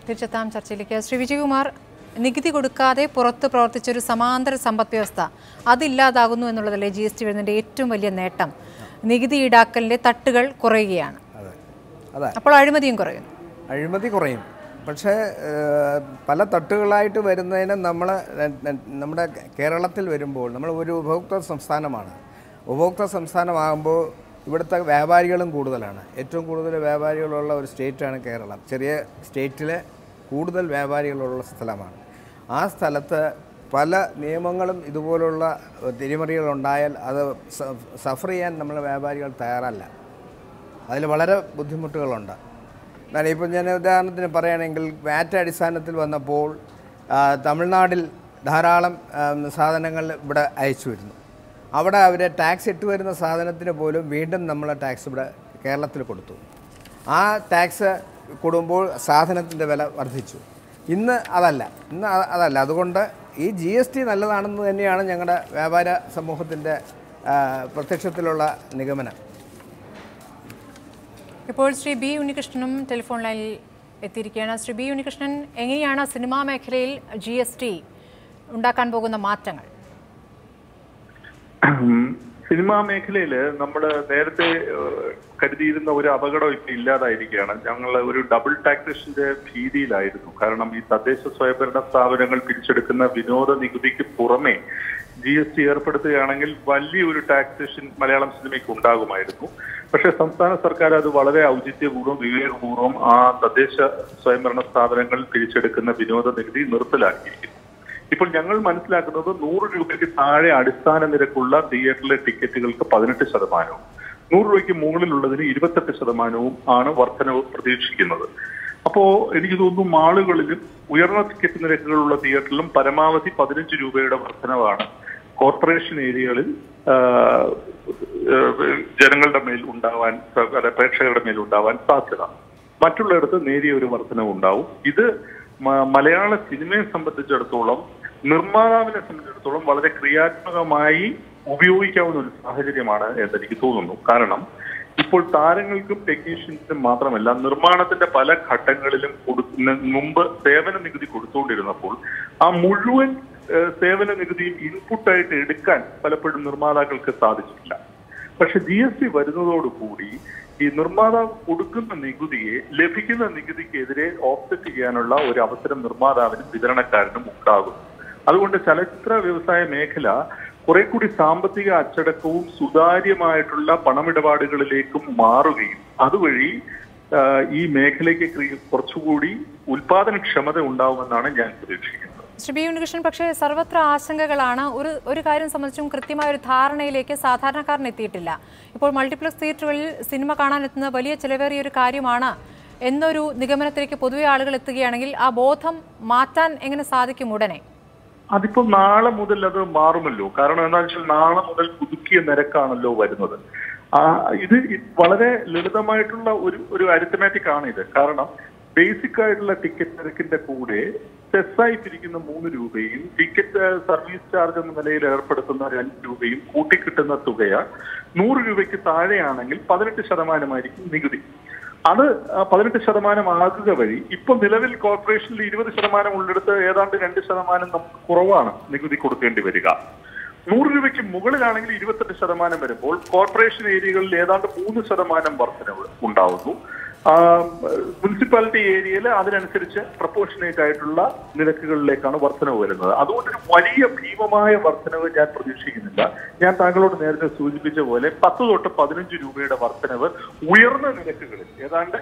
തിരിച്ചെത്താം ചർച്ചയിലേക്ക്. ശ്രീ വിജയകുമാർ, നികുതി കൊടുക്കാതെ പുറത്ത് പ്രവർത്തിച്ചൊരു സമാന്തര സമ്പദ് വ്യവസ്ഥ അതില്ലാതാകുന്നു എന്നുള്ളതല്ലേ GST വരുന്നതിൻ്റെ ഏറ്റവും വലിയ നേട്ടം? നികുതി ഈടാക്കലിൻ്റെ തട്ടുകൾ കുറയുകയാണ്, അപ്പോൾ അഴിമതിയും കുറയുന്നു. അഴിമതി കുറയും, പക്ഷേ പല തട്ടുകളായിട്ട് വരുന്നതിന് നമ്മുടെ കേരളത്തിൽ വരുമ്പോൾ നമ്മൾ ഒരു ഉപഭോക്തൃ സംസ്ഥാനമാണ്. ഉപഭോക്തൃ സംസ്ഥാനമാകുമ്പോൾ ഇവിടുത്തെ വ്യാപാരികളും കൂടുതലാണ്. ഏറ്റവും കൂടുതൽ വ്യാപാരികളുള്ള ഒരു സ്റ്റേറ്റാണ് കേരളം. ചെറിയ സ്റ്റേറ്റിലെ കൂടുതൽ വ്യാപാരികളുള്ള സ്ഥലമാണ്. ആ സ്ഥലത്ത് പല നിയമങ്ങളും ഇതുപോലുള്ള തിരിമറികളുണ്ടായാൽ അത് സഫർ ചെയ്യാൻ നമ്മളെ വ്യാപാരികൾ തയ്യാറല്ല. അതിൽ വളരെ ബുദ്ധിമുട്ടുകളുണ്ട്. ഇപ്പം ഞാൻ ഉദാഹരണത്തിന് പറയുകയാണെങ്കിൽ, വാറ്റ് അടിസ്ഥാനത്തിൽ വന്നപ്പോൾ തമിഴ്നാട്ടിൽ ധാരാളം സാധനങ്ങൾ ഇവിടെ അയച്ചു വരുന്നു. അവിടെ അവർ ടാക്സ് ഇട്ട് വരുന്ന സാധനത്തിന് പോലും വീണ്ടും നമ്മൾ ടാക്സ് ഇവിടെ കേരളത്തിൽ കൊടുത്തു. ആ ടാക്സ് കൊടുക്കുമ്പോൾ സാധനത്തിൻ്റെ വില വർദ്ധിച്ചു. ഇന്ന് അതല്ല. അതുകൊണ്ട് ഈ GST നല്ലതാണെന്ന് തന്നെയാണ് ഞങ്ങളുടെ വ്യാപാര സമൂഹത്തിൻ്റെ പ്രത്യക്ഷത്തിലുള്ള നിഗമനം. ഇപ്പോൾ ശ്രീ ബി ഉണ്ണികൃഷ്ണനും ടെലിഫോൺ ലൈനിൽ എത്തിയിരിക്കുകയാണ്. ശ്രീ ബി ഉണ്ണികൃഷ്ണൻ, എങ്ങനെയാണ് സിനിമാ മേഖലയിൽ GST ഉണ്ടാക്കാൻ പോകുന്ന മാറ്റങ്ങൾ? സിനിമാ മേഖലയിൽ നമ്മൾ നേരത്തെ കരുതിയിരുന്ന ഒരു അപകടം ഇപ്പം ഇല്ലാതായിരിക്കുകയാണ്. ഞങ്ങൾ ഒരു ഡബിൾ ടാക്സേഷന്റെ ഭീതിയിലായിരുന്നു. കാരണം ഈ തദ്ദേശ സ്വയംഭരണ സ്ഥാപനങ്ങൾ പിരിച്ചെടുക്കുന്ന വിനോദ നികുതിക്ക് പുറമെ GST ഏർപ്പെടുത്തുകയാണെങ്കിൽ വലിയൊരു ടാക്സേഷൻ മലയാളം സിനിമയ്ക്ക് ഉണ്ടാകുമായിരുന്നു. പക്ഷേ സംസ്ഥാന സർക്കാർ അത് വളരെ ഔചിത്യപൂർവ്വം വിവേകപൂർവ്വം ആ തദ്ദേശ സ്വയംഭരണ സ്ഥാപനങ്ങൾ പിരിച്ചെടുക്കുന്ന വിനോദ നികുതി നിർത്തലാക്കിയിരിക്കുന്നു. ഇപ്പോൾ ഞങ്ങൾ മനസ്സിലാക്കുന്നത് 100 രൂപയ്ക്ക് താഴെ അടിസ്ഥാന നിരക്കുള്ള തിയേറ്ററിലെ ടിക്കറ്റുകൾക്ക് 18%, 100 രൂപയ്ക്ക് മുകളിലുള്ളതിന് 28% ആണ് വർധനവ് പ്രതീക്ഷിക്കുന്നത്. അപ്പോൾ എനിക്ക് തോന്നുന്നു മാളുകളിലും ഉയർന്ന ടിക്കറ്റ് നിരക്കുകളുള്ള തിയേറ്ററിലും പരമാവധി 15 രൂപയുടെ വർധനവാണ് കോർപ്പറേഷൻ ഏരിയകളിൽ ജനങ്ങളുടെ മേൽ ഉണ്ടാവാൻ, പ്രേക്ഷകരുടെ മേൽ ഉണ്ടാവാൻ സാധ്യത. മറ്റുള്ളിടത്ത് നേരിയ ഒരു വർധനവ് ഉണ്ടാവും. ഇത് മലയാള സിനിമയെ സംബന്ധിച്ചിടത്തോളം, നിർമ്മാതാവിനെ സംബന്ധിച്ചിടത്തോളം വളരെ ക്രിയാത്മകമായി ഉപയോഗിക്കാവുന്ന ഒരു സാഹചര്യമാണ് എന്നെനിക്ക് തോന്നുന്നു. കാരണം ഇപ്പോൾ താരങ്ങൾക്കും ടെക്നീഷ്യൻസിനും മാത്രമല്ല, നിർമ്മാണത്തിന്റെ പല ഘട്ടങ്ങളിലും മുമ്പ് സേവന നികുതി കൊടുത്തുകൊണ്ടിരുന്നപ്പോൾ ആ മുഴുവൻ സേവന നികുതിയും ഇൻപുട്ടായിട്ട് എടുക്കാൻ പലപ്പോഴും നിർമ്മാതാക്കൾക്ക് സാധിച്ചിട്ടില്ല. പക്ഷെ GST വരുന്നതോടുകൂടി ഈ നിർമ്മാതാവ് കൊടുക്കുന്ന നികുതിയെ ലഭിക്കുന്ന നികുതിക്കെതിരെ ഓഫ്സെറ്റ് ചെയ്യാനുള്ള ഒരു അവസരം നിർമ്മാതാവിനും വിതരണക്കാരനും ഉണ്ടാകും. അതുകൊണ്ട് ചലച്ചിത്ര വ്യവസായ മേഖല കുറെ കൂടി സാമ്പത്തിക അച്ചടക്കവും സുതാര്യമായിട്ടുള്ള പണമിടപാടുകളിലേക്കും മാറുകയും അതുവഴി ഈ മേഖലയ്ക്ക് കുറച്ചുകൂടി ഉൽപാദനക്ഷമത ഉണ്ടാവുമെന്നാണ് ഞാൻ പ്രതീക്ഷിക്കുന്നത്. ശ്രീ ബി ഉണ്ണികൃഷ്ണൻ, പക്ഷേ സർവത്ര ആശങ്കകളാണ്. ഒരു കാര്യം സംബന്ധിച്ചും കൃത്യമായ ഒരു ധാരണയിലേക്ക് സാധാരണക്കാരൻ എത്തിയിട്ടില്ല. ഇപ്പോൾ മൾട്ടിപ്ലക്സ് തിയേറ്ററുകളിൽ സിനിമ കാണാനെത്തുന്ന വലിയ ചിലവേറിയ ഒരു കാര്യമാണ് എന്നൊരു നിഗമനത്തിലേക്ക് പൊതുവെ ആളുകൾ എത്തുകയാണെങ്കിൽ ആ ബോധം മാറ്റാൻ എങ്ങനെ സാധിക്കും ഉടനെ? അതിപ്പോ നാളെ മുതൽ അത് മാറുമല്ലോ. കാരണം എന്താണെന്ന് വെച്ചാൽ നാളെ മുതൽ പുതുക്കിയ നിരക്കാണല്ലോ വരുന്നത്. ഇത് വളരെ ലളിതമായിട്ടുള്ള ഒരു അരിത്തമാറ്റിക് ആണ് ഇത്. കാരണം ബേസിക് ആയിട്ടുള്ള ടിക്കറ്റ് നിരക്കിന്റെ കൂടെ സെസ്സായി പിരിക്കുന്ന 3 രൂപയും ടിക്കറ്റ് സർവീസ് ചാർജ് എന്ന നിലയിൽ ഏർപ്പെടുത്തുന്ന 2 രൂപയും കൂട്ടിക്കിട്ടുന്ന തുകയാണ്. 100 രൂപയ്ക്ക് താഴെയാണെങ്കിൽ 18% നികുതി. അത് 18% ആകുക വഴി ഇപ്പൊ നിലവിൽ കോർപ്പറേഷനിൽ 20% ഉള്ളിടത്ത് ഏതാണ്ട് 2% നമുക്ക് കുറവാണ് നികുതി കൊടുക്കേണ്ടി വരിക. 100 രൂപയ്ക്ക് മുകളിലാണെങ്കിൽ 28% വരുമ്പോൾ കോർപ്പറേഷൻ ഏരിയകളിൽ ഏതാണ്ട് 3% വർധനവ് ഉണ്ടാവുന്നു. മുനിസിപ്പാലിറ്റി ഏരിയയിൽ അതിനനുസരിച്ച് പ്രപ്പോർഷനേറ്റ് ആയിട്ടുള്ള നിരക്കുകളിലേക്കാണ് വർധനവ് വരുന്നത്. അതുകൊണ്ടൊരു വലിയ ഭീമമായ വർധനവ് ഞാൻ പ്രതീക്ഷിക്കുന്നില്ല. ഞാൻ താങ്കളോട് നേരത്തെ സൂചിപ്പിച്ച പോലെ 10 തൊട്ട് 15 രൂപയുടെ വർധനവ് ഉയർന്ന നിരക്കുകളിൽ ഏതാണ്ട്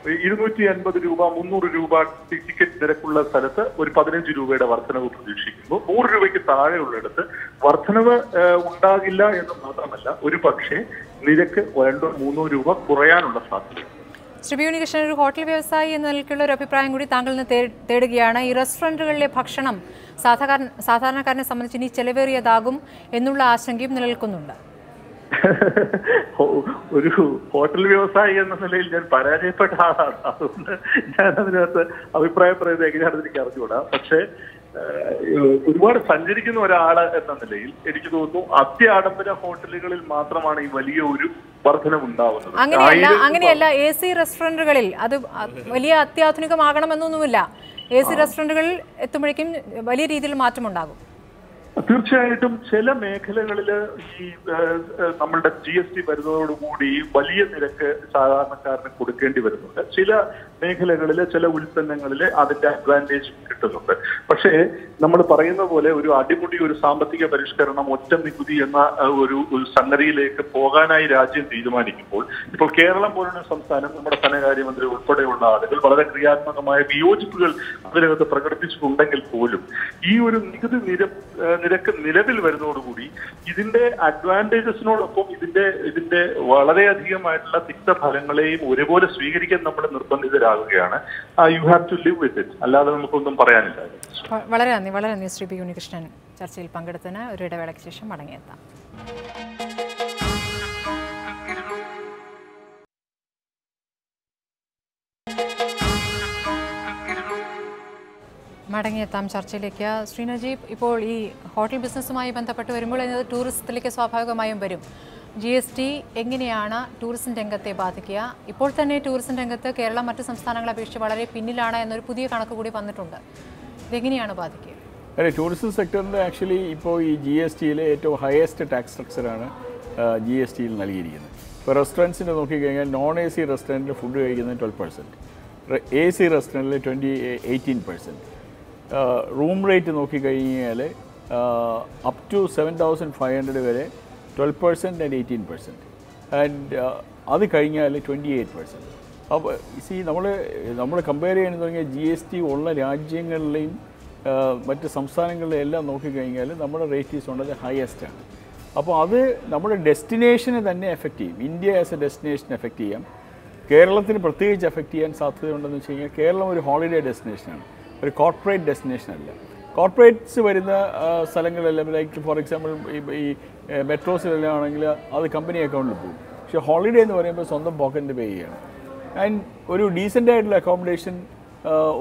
250 രൂപ 300 രൂപ ടിക്കറ്റ് നിരക്കുള്ള സ്ഥലത്ത് ഒരു 15 രൂപയുടെ വർധനവ് പ്രതീക്ഷിക്കുന്നു. 100 രൂപയ്ക്ക് താഴെയുള്ളിടത്ത് വർധനവ് ഉണ്ടാകില്ല എന്ന് മാത്രമല്ല, ഒരു പക്ഷേ നിരക്ക് 200-300 രൂപ കുറയാനുള്ള സാധ്യത. ശ്രീ ബി ഉണ്ണികൃഷ്ണൻ, ഒരു ഹോട്ടൽ വ്യവസായി എന്ന നിലയ്ക്കുള്ള ഒരു അഭിപ്രായം കൂടി താങ്കളിൽ നിന്ന് തേടുകയാണ്. ഈ റെസ്റ്റോറൻറ്റുകളിലെ ഭക്ഷണം സാധാരണക്കാരനെ സംബന്ധിച്ച് ഇനി ചെലവേറിയതാകും എന്നുള്ള ആശങ്കയും നിലനിൽക്കുന്നുണ്ട്. ഒരു ഹോട്ടൽ വ്യവസായി എന്ന നിലയിൽ ഞാൻ പരാജയപ്പെട്ട ആളാണ്. അതുകൊണ്ട് ഞാൻ അതിനകത്ത് അഭിപ്രായം പറയുന്നത് എങ്ങനെയാണെന്ന് എനിക്ക് അറിഞ്ഞുകൂടാ. പക്ഷേ ഒരുപാട് സഞ്ചരിക്കുന്ന ഒരാള് എന്ന നിലയിൽ എനിക്ക് തോന്നുന്നു അത്യാഡംബര ഹോട്ടലുകളിൽ മാത്രമാണ് ഈ വലിയ ഒരു വർധനമുണ്ടാവുന്നത്. അങ്ങനെയല്ല AC റെസ്റ്റോറന്റുകളിൽ അത് വലിയ അത്യാധുനികമാകണമെന്നൊന്നുമില്ല. AC റെസ്റ്റോറന്റുകളിൽ എത്തുമ്പോഴേക്കും വലിയ രീതിയിൽ മാറ്റമുണ്ടാകും. തീർച്ചയായിട്ടും ചില മേഖലകളിൽ ഈ നമ്മളുടെ GST വരുന്നതോടുകൂടി വലിയ നിരക്ക് സാധാരണക്കാരന് കൊടുക്കേണ്ടി വരുന്നുണ്ട്. ചില മേഖലകളിൽ ചില ഉൽപ്പന്നങ്ങളിൽ അതിന്റെ അഡ്വാൻറ്റേജ് കിട്ടുന്നുണ്ട്. പക്ഷേ നമ്മൾ പറയുന്ന പോലെ ഒരു അടിമുടി ഒരു സാമ്പത്തിക പരിഷ്കരണം, ഒറ്റ നികുതി എന്ന ഒരു സംഗതിയിലേക്ക് പോകാനായി രാജ്യം തീരുമാനിക്കുമ്പോൾ ഇപ്പോൾ കേരളം പോലുള്ള സംസ്ഥാനം, നമ്മുടെ ധനകാര്യമന്ത്രി ഉൾപ്പെടെയുള്ള ആളുകൾ വളരെ ക്രിയാത്മകമായ വിയോജിപ്പുകൾ അതിനകത്ത് പ്രകടിപ്പിച്ചിട്ടുണ്ടെങ്കിൽ പോലും ഈ ഒരു നികുതി നിരക്ക് നിലവിൽ വരുന്നതോടുകൂടി ഇതിന്റെ അഡ്വാൻറ്റേജസിനോടൊപ്പം ഇതിന്റെ വളരെയധികമായിട്ടുള്ള തിക്തഫലങ്ങളെയും ഒരുപോലെ സ്വീകരിക്കാൻ നമ്മൾ നിർബന്ധിതരാകുകയാണ്. You have to live with it. അല്ലാതെ നമുക്കൊന്നും പറയാനില്ല. വളരെ നന്ദി ശ്രീ പി ഉണ്ണികൃഷ്ണൻ ചർച്ചയിൽ പങ്കെടുത്തതിന്. ഒരു ഇടവേളയ്ക്ക് ശേഷം മടങ്ങിയെത്താം. ചർച്ചയിലേക്ക്. ശ്രീ നജീബ്, ഇപ്പോൾ ഈ ഹോട്ടൽ ബിസിനസ്സുമായി ബന്ധപ്പെട്ട് വരുമ്പോൾ എന്നത് ടൂറിസത്തിലേക്ക് സ്വാഭാവികമായും വരും. GST എങ്ങനെയാണ് ടൂറിസം രംഗത്തെ ബാധിക്കുക? ഇപ്പോൾ തന്നെ ടൂറിസം രംഗത്ത് കേരളം മറ്റ് സംസ്ഥാനങ്ങളെ അപേക്ഷിച്ച് വളരെ പിന്നിലാണ് എന്നൊരു പുതിയ കണക്ക് കൂടി വന്നിട്ടുണ്ട്. ഇതെങ്ങനെയാണ് ബാധിക്കുക? അതെ, ടൂറിസം സെക്ടറിൻ്റെ ആക്ച്വലി ഇപ്പോൾ ഈ GSTയിലെ ഏറ്റവും ഹയസ്റ്റ് ടാക്സ് സ്ട്രക്ചറാണ് GSTയിൽ നൽകിയിരിക്കുന്നത്. ഇപ്പോൾ റെസ്റ്റോറൻറ്റ്സിന് നോക്കിക്കഴിഞ്ഞാൽ non-AC റെസ്റ്റോറൻറ്റിൽ ഫുഡ് കഴിക്കുന്നത് 12%, AC റെസ്റ്റോറൻറ്റിൽ 18%. റൂം റേറ്റ് നോക്കിക്കഴിഞ്ഞാൽ അപ് ടു 7,500 വരെ 12% ആൻഡ് 18%, ആൻഡ് അത് കഴിഞ്ഞാൽ 28%. അപ്പോൾ നമ്മൾ കമ്പയർ ചെയ്യാൻ തുടങ്ങിയ GST ഉള്ള രാജ്യങ്ങളിലെയും മറ്റ് സംസ്ഥാനങ്ങളിലെയും എല്ലാം നോക്കിക്കഴിഞ്ഞാൽ നമ്മുടെ റേറ്റ് ഈസ് വളരെ ഹയസ്റ്റാണ്. അപ്പോൾ അത് നമ്മുടെ ഡെസ്റ്റിനേഷനെ തന്നെ എഫക്റ്റ് ചെയ്യും. India as A destination effect ചെയ്യാം. കേരളത്തിന് പ്രത്യേകിച്ച് എഫക്റ്റ് ചെയ്യാൻ സാധ്യതയുണ്ടെന്ന് വെച്ച് കഴിഞ്ഞാൽ കേരളം ഒരു ഹോളിഡേ ഡെസ്റ്റിനേഷനാണ്, ഒരു കോർപ്പറേറ്റ് ഡെസ്റ്റിനേഷൻ അല്ല. കോർപ്പറേറ്റ്സ് വരുന്ന സ്ഥലങ്ങളെല്ലാം ലൈക്ക് ഫോർ എക്സാമ്പിൾ ഈ മെട്രോസിലെല്ലാം ആണെങ്കിൽ അത് കമ്പനി അക്കൗണ്ടിൽ പോകും. പക്ഷേ ഹോളിഡേ എന്ന് പറയുമ്പോൾ സ്വന്തം പോക്കറ്റിൽ പേ ചെയ്യുകയാണ്. ആൻഡ് ഒരു ഡീസൻ്റ് ആയിട്ടുള്ള അക്കോമഡേഷൻ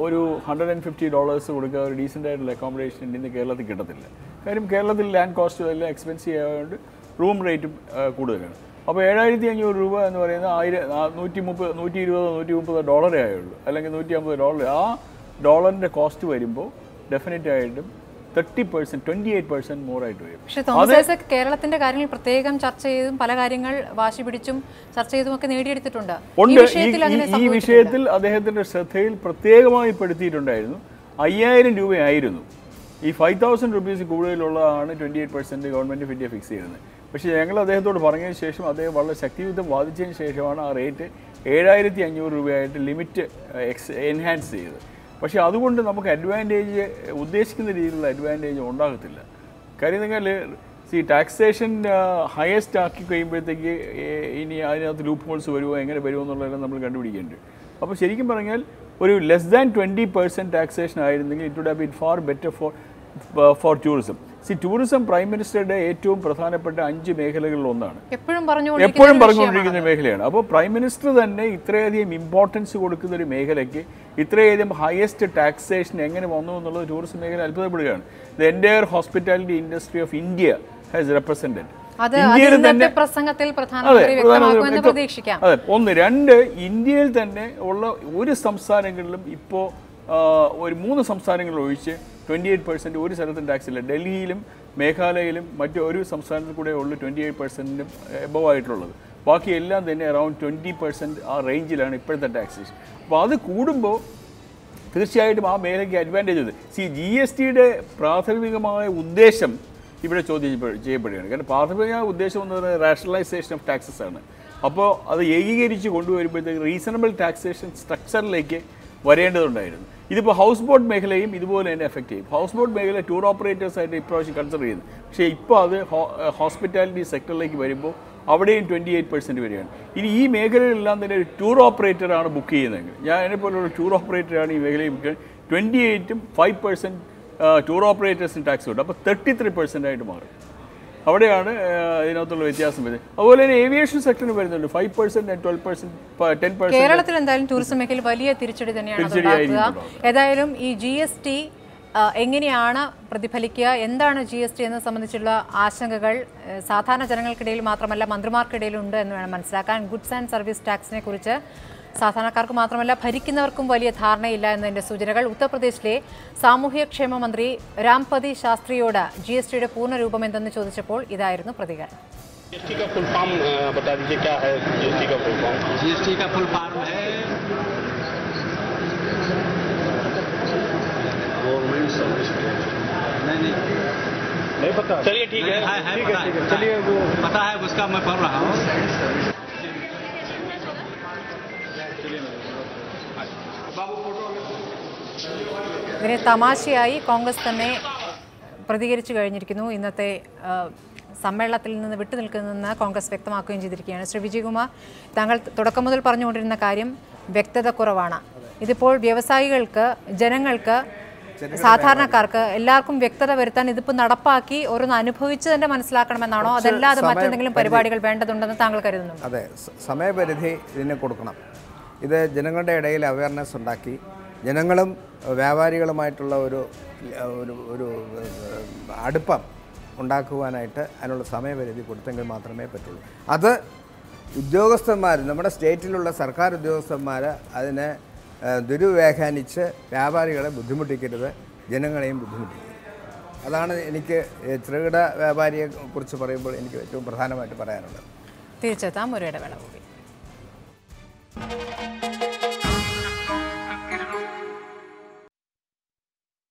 ഒരു $150 കൊടുക്കുക, ഒരു ഡീസൻ്റ് ആയിട്ടുള്ള അക്കോമഡേഷൻ ഇന്ന് കേരളത്തിൽ കിട്ടത്തില്ല. കാര്യം കേരളത്തിൽ ലാൻഡ് കോസ്റ്റും എല്ലാം എക്സ്പെൻസീവ് ആയതുകൊണ്ട് റൂം റേറ്റും കൂടുതലാണ്. അപ്പോൾ 7,500 രൂപ എന്ന് പറയുന്നത് $120-130 ആയുള്ളൂ, അല്ലെങ്കിൽ $150. ആ ഡോളറിൻ്റെ കോസ്റ്റ് വരുമ്പോൾ ഡെഫിനറ്റ് ആയിട്ടും 30%, 28% മോറായിട്ട് വരും. പക്ഷേ തോമസ് ഐസക് കേരളത്തിന്റെ കാര്യങ്ങൾ പ്രത്യേകം ചർച്ച ചെയ്തും പല കാര്യങ്ങൾ വാശി പിടിച്ചും ചർച്ച ചെയ്തും ഒക്കെ നേടിയെടുത്തിട്ടുണ്ട്. ഈ വിഷയത്തിൽ അദ്ദേഹത്തിന്റെ ശ്രദ്ധയിൽ പ്രത്യേകമായി പെടുത്തിയിട്ടുണ്ടായിരുന്നു. 5,000 രൂപയായിരുന്നു. ഈ 5,000 രൂപീസ് കൂടുതലുള്ളതാണ് 28% ഗവൺമെൻറ് ഫിറ്റ് ഫിക്സ് ചെയ്യുന്നത്. പക്ഷേ ഞങ്ങൾ അദ്ദേഹത്തോട് പറഞ്ഞതിന് ശേഷം അദ്ദേഹം വളരെ ശക്തിയുക്തം വാദിച്ചതിന് ശേഷമാണ് ആ റേറ്റ് 7,500 രൂപയായിട്ട് ലിമിറ്റ് എൻഹാൻസ് ചെയ്തത്. പക്ഷേ അതുകൊണ്ട് നമുക്ക് അഡ്വാൻറ്റേജ് ഉദ്ദേശിക്കുന്ന രീതിയിലുള്ള അഡ്വാൻറ്റേജ് ഉണ്ടാകത്തില്ല. കാര്യം നിങ്ങൾ ടാക്സേഷൻ ഹയസ്റ്റ് ആക്കി കഴിയുമ്പോഴത്തേക്ക് ഇനി അതിനകത്ത് ലൂപ്പ് ഹോൾസ് വരുമോ എങ്ങനെ വരുമോ എന്നുള്ളതെല്ലാം നമ്മൾ കണ്ടുപിടിക്കേണ്ടത്. അപ്പോൾ ശരിക്കും പറഞ്ഞാൽ ഒരു ലെസ് ദാൻ 20% ടാക്സേഷൻ ആയിരുന്നെങ്കിൽ it would have been far better for tourism. Tourism prime മിനിസ്റ്ററുടെ ഏറ്റവും പ്രധാനപ്പെട്ട 5 മേഖലകളിൽ ഒന്നാണ്, എപ്പോഴും പറഞ്ഞുകൊണ്ടിരിക്കുന്ന മേഖലയാണ്. അപ്പോൾ പ്രൈം മിനിസ്റ്റർ തന്നെ ഇത്രയധികം ഇമ്പോർട്ടൻസ് കൊടുക്കുന്ന ഒരു മേഖലയ്ക്ക് ഇത്രയധികം ഹയസ്റ്റ് ടാക്സേഷൻ എങ്ങനെ വന്നു എന്നുള്ളത് ടൂറിസം മേഖല അത്ഭുതപ്പെടുകയാണ്. The entire hospitality industry of India has represented. ഇന്ത്യയിൽ തന്നെ അതെ 1-2 ഇന്ത്യയിൽ തന്നെ ഉള്ള ഒരു സംസ്ഥാനങ്ങളിലും ഇപ്പോൾ ഒരു 3 സംസ്ഥാനങ്ങളിൽ ഒഴിച്ച് 28% ഒരു സ്ഥലത്തും ടാക്സ് ഇല്ല. ഡൽഹിയിലും മേഘാലയയിലും മറ്റു ഒരു സംസ്ഥാനത്തിൽ കൂടെ ഉള്ളു 28% എബവ് ആയിട്ടുള്ളത്. ബാക്കി എല്ലാം തന്നെ അറൗണ്ട് 20% ആ റേഞ്ചിലാണ് ഇപ്പോഴത്തെ ടാക്സേഷൻ. അപ്പോൾ അത് കൂടുമ്പോൾ തീർച്ചയായിട്ടും ആ മേഖലയ്ക്ക് അഡ്വാൻറ്റേജ് ഉണ്ട്. GSTയുടെ പ്രാഥമികമായ ഉദ്ദേശം ഇവിടെ ചോദ്യം ചെയ്യപ്പെടുകയാണ്. കാരണം പ്രാഥമികമായ ഉദ്ദേശം എന്ന് പറയുന്നത് റാഷണലൈസേഷൻ ഓഫ് ടാക്സസ് ആണ്. അപ്പോൾ അത് ഏകീകരിച്ച് കൊണ്ടുവരുമ്പോഴത്തേക്ക് റീസണബിൾ ടാക്സേഷൻ സ്ട്രക്ചറിലേക്ക് വരേണ്ടതുണ്ടായിരുന്നു. ഇതിപ്പോൾ ഹൗസ് ബോട്ട് മേഖലയും ഇതുപോലെ തന്നെ എഫക്റ്റ് ചെയ്യും. ഹൗസ് ബോട്ട് മേഖല ടൂർ ഓപ്പറേറ്റേഴ്സായിട്ട് ഇപ്രാവശ്യം കൺസിഡർ ചെയ്യുന്നു. പക്ഷേ ഇപ്പോൾ അത് ഹോസ്പിറ്റാലിറ്റി സെക്ടറിലേക്ക് വരുമ്പോൾ അവിടെയും 28% വരികയാണ്. ഇനി ഈ മേഖലയിലെല്ലാം തന്നെ ഒരു ടൂർ ഓപ്പറേറ്ററാണ് ബുക്ക് ചെയ്യുന്നതെങ്കിൽ, ഞാൻ എന്നെപ്പോലുള്ള ടൂർ ഓപ്പറേറ്ററാണ് ഈ മേഖലയിൽ ബുക്ക് ചെയ്യുന്നത്, 28%, 5% ടൂർ ഓപ്പറേറ്റേഴ്സിന് ടാക്സ് ഉണ്ട്. അപ്പോൾ 33% ആയിട്ട് മാറും. അവിടെയാണ് ഇതിനകത്തുള്ള വ്യത്യാസം വരുന്നത്. അതുപോലെ തന്നെ ഏവിയേഷൻ സെക്ടറിന് വരുന്നുണ്ട് 5% and 12%, 10%. കേരളത്തിൽ എന്തായാലും ടൂറിസം മേഖലയിൽ വലിയ തിരിച്ചടി തന്നെയാണ്. ഏതായാലും ഈ GST എങ്ങനെയാണ് പ്രതിഫലിക്കുക, എന്താണ് GST എന്നത് സംബന്ധിച്ചുള്ള ആശങ്കകൾ സാധാരണ ജനങ്ങൾക്കിടയിൽ മാത്രമല്ല മന്ത്രിമാർക്കിടയിലുണ്ട് എന്ന് വേണം മനസ്സിലാക്കാൻ. ഗുഡ്സ് ആൻഡ് സർവീസ് ടാക്സിനെ കുറിച്ച് സാധാരണക്കാർക്ക് മാത്രമല്ല ഭരിക്കുന്നവർക്കും വലിയ ധാരണയില്ല എന്നതിൻ്റെ സൂചനകൾ. ഉത്തർപ്രദേശിലെ സാമൂഹ്യക്ഷേമ മന്ത്രി രാംപതി ശാസ്ത്രിയോട് GSTയുടെ പൂർണ്ണരൂപം എന്തെന്ന് ചോദിച്ചപ്പോൾ ഇതായിരുന്നു പ്രതികരണം. GST का फुल फॉर्म बता दीजिए, क्या है GST का फुल फॉर्म? GST का फुल फॉर्म है गवर्नमेंट सर्विस टैक्स। नहीं पता, चलिए ठीक है, ठीक है, चलिए वो पता है उसका मैं पढ़ रहा हूँ. ഇതിനെ തമാശയായി കോൺഗ്രസ് തന്നെ പ്രതികരിച്ചു കഴിഞ്ഞിരിക്കുന്നു. ഇന്നത്തെ സമ്മേളനത്തിൽ നിന്ന് വിട്ടുനിൽക്കുന്നതെന്ന് കോൺഗ്രസ് വ്യക്തമാക്കുകയും ചെയ്തിരിക്കുകയാണ്. ശ്രീ വിജയകുമാർ, താങ്കൾ തുടക്കം മുതൽ പറഞ്ഞുകൊണ്ടിരുന്ന കാര്യം വ്യക്തത കുറവാണ്. ഇതിപ്പോൾ വ്യവസായികൾക്ക്, ജനങ്ങൾക്ക്, സാധാരണക്കാർക്ക് എല്ലാവർക്കും വ്യക്തത വരുത്താൻ ഇതിപ്പോൾ നടപ്പാക്കി ഓരോന്ന് അനുഭവിച്ച് തന്നെ മനസ്സിലാക്കണമെന്നാണോ, അതല്ലാതെ മറ്റെന്തെങ്കിലും പരിപാടികൾ വേണ്ടതുണ്ടെന്ന് താങ്കൾ കരുതുന്നുണ്ടോ? അതെ, സമയപരിധി ഇതിന് കൊടുക്കണം. ഇത് ജനങ്ങളുടെ ഇടയിൽ അവയർനെസ് ഉണ്ടാക്കി ജനങ്ങളും വ്യാപാരികളുമായിട്ടുള്ള ഒരു അടുപ്പം ഉണ്ടാക്കുവാനായിട്ട് അതിനുള്ള സമയപരിധി കൊടുത്തെങ്കിൽ മാത്രമേ പറ്റുള്ളൂ. അത് ഉദ്യോഗസ്ഥന്മാർ, നമ്മുടെ സ്റ്റേറ്റിലുള്ള സർക്കാർ ഉദ്യോഗസ്ഥന്മാർ അതിനെ ദുരുവ്യാഖ്യാനിച്ച് വ്യാപാരികളെ ബുദ്ധിമുട്ടിക്കരുത്, ജനങ്ങളെയും ബുദ്ധിമുട്ടിക്കരുത്. അതാണ് എനിക്ക് ചെറുകിട വ്യാപാരിയെക്കുറിച്ച് പറയുമ്പോൾ എനിക്ക് ഏറ്റവും പ്രധാനമായിട്ട് പറയാനുള്ളത്. തിരിച്ചെത്താം, ഒരു ഇടവേള കൂടി.